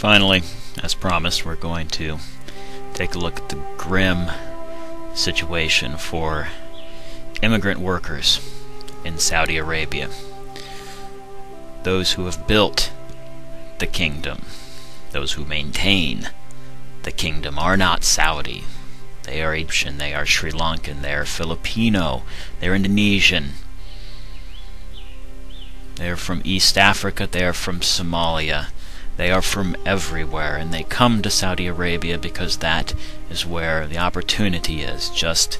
Finally, as promised, we're going to take a look at the grim situation for immigrant workers in Saudi Arabia. Those who have built the kingdom, those who maintain the kingdom, are not Saudi. They are Egyptian, they are Sri Lankan, they are Filipino, they are Indonesian, they are from East Africa, they are from Somalia. They are from everywhere, and they come to Saudi Arabia because that is where the opportunity is. Just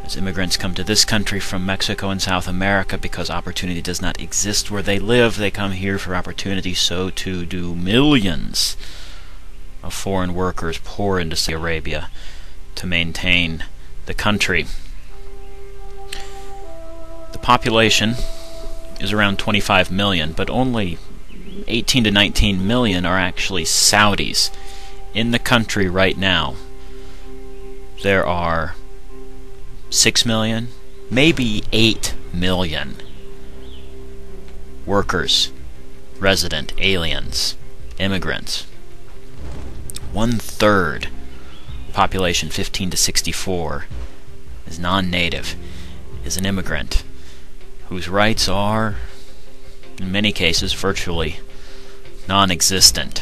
as immigrants come to this country from Mexico and South America because opportunity does not exist where they live, they come here for opportunity. So too do millions of foreign workers pour into Saudi Arabia to maintain the country. The population is around 25 million, but only 18 to 19 million are actually Saudis. In the country right now, there are 6 million, maybe 8 million workers, resident aliens, immigrants. 1/3 population 15 to 64 is non-native, is an immigrant whose rights are, in many cases, virtually non-existent.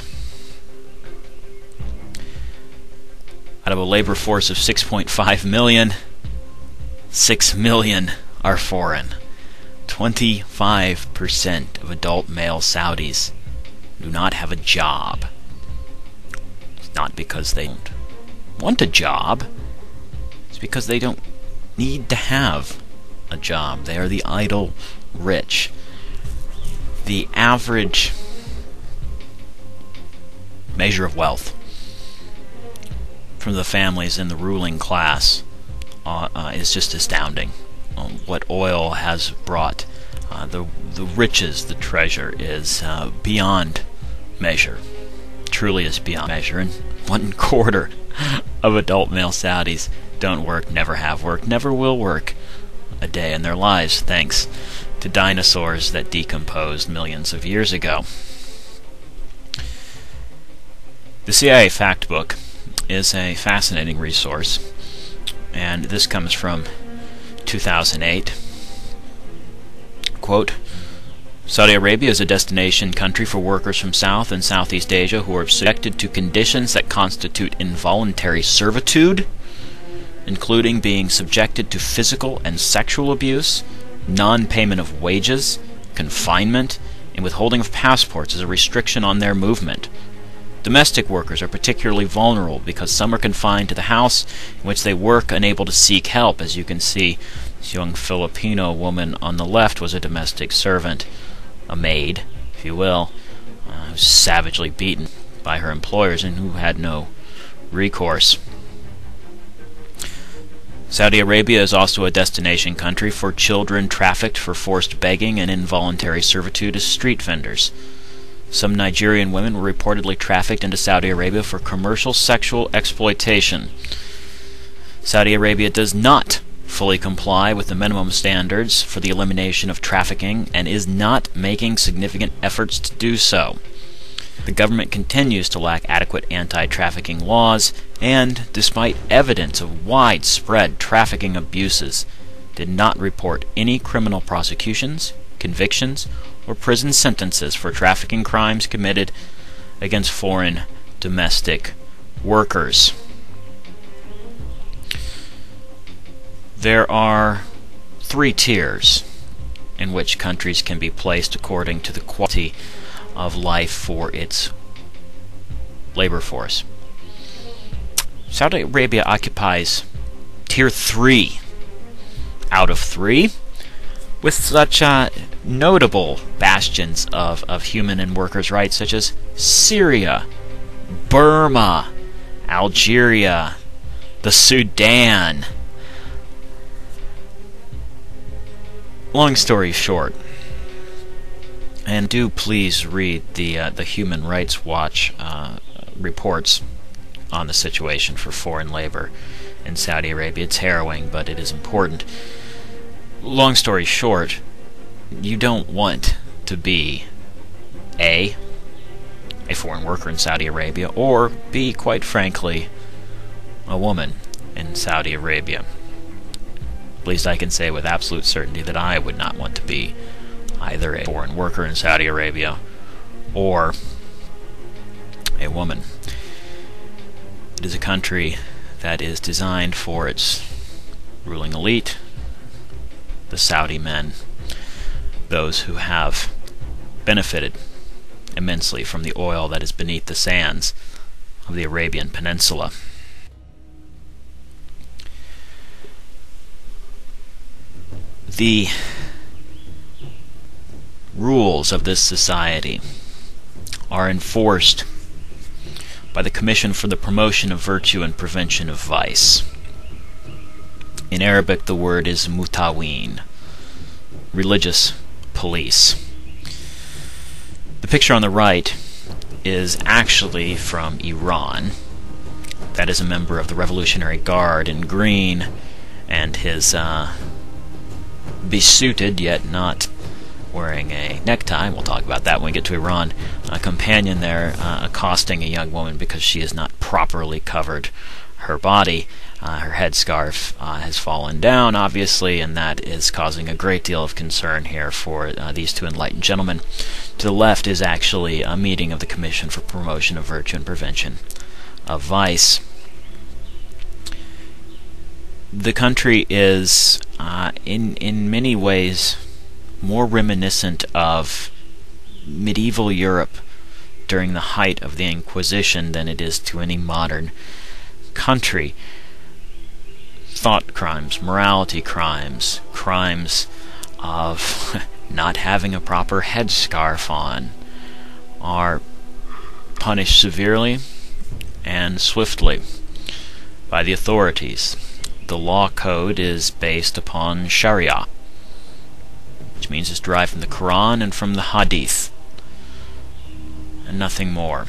Out of a labor force of 6.5 million, 6 million are foreign. 25% of adult male Saudis do not have a job. It's not because they don't want a job, it's because they don't need to have a job. They are the idle rich. The average measure of wealth from the families in the ruling class is just astounding. What oil has brought, the riches, the treasure is beyond measure. Truly is beyond measure. And 1/4 of adult male Saudis don't work, never have worked, never will work a day in their lives, thanks to dinosaurs that decomposed millions of years ago. The CIA Fact Book is a fascinating resource, and this comes from 2008. Quote, Saudi Arabia is a destination country for workers from South and Southeast Asia who are subjected to conditions that constitute involuntary servitude, including being subjected to physical and sexual abuse, non-payment of wages, confinement, and withholding of passports as a restriction on their movement. Domestic workers are particularly vulnerable because some are confined to the house in which they work, unable to seek help. As you can see, this young Filipino woman on the left was a domestic servant, a maid, if you will, who was savagely beaten by her employers and who had no recourse. Saudi Arabia is also a destination country for children trafficked for forced begging and involuntary servitude as street vendors. Some Nigerian women were reportedly trafficked into Saudi Arabia for commercial sexual exploitation. Saudi Arabia does not fully comply with the minimum standards for the elimination of trafficking and is not making significant efforts to do so. The government continues to lack adequate anti-trafficking laws and, despite evidence of widespread trafficking abuses, did not report any criminal prosecutions, convictions, or prison sentences for trafficking crimes committed against foreign domestic workers. There are 3 tiers in which countries can be placed according to the quality of life for its labor force. Saudi Arabia occupies Tier 3 out of 3, with such notable bastions of human and workers' rights such as Syria, Burma, Algeria, the Sudan. Long story short, and do please read the Human Rights Watch reports on the situation for foreign labor in Saudi Arabia. It's harrowing, but it is important. Long story short, you don't want to be A, a foreign worker in Saudi Arabia, or be, quite frankly, a woman in Saudi Arabia. At least I can say with absolute certainty that I would not want to be either a foreign worker in Saudi Arabia or a woman. It is a country that is designed for its ruling elite, the Saudi men, those who have benefited immensely from the oil that is beneath the sands of the Arabian Peninsula. The rules of this society are enforced by the Commission for the Promotion of Virtue and Prevention of Vice. In Arabic, the word is mutawin, religious police. The picture on the right is actually from Iran. That is a member of the Revolutionary Guard in green, and his besuited, yet not wearing a necktie, we'll talk about that when we get to Iran, a companion there accosting a young woman because she has not properly covered her body. Her headscarf has fallen down, obviously, and that is causing a great deal of concern here for these two enlightened gentlemen. To the left is actually a meeting of the Commission for Promotion of Virtue and Prevention of Vice. The country is, in many ways, more reminiscent of medieval Europe during the height of the Inquisition than it is to any modern country. Thought crimes, morality crimes, crimes of not having a proper headscarf on are punished severely and swiftly by the authorities. The law code is based upon Sharia, which means it's derived from the Quran and from the Hadith, and nothing more.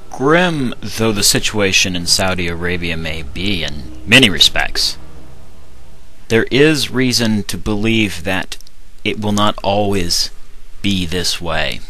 Grim though the situation in Saudi Arabia may be in many respects, there is reason to believe that it will not always be this way.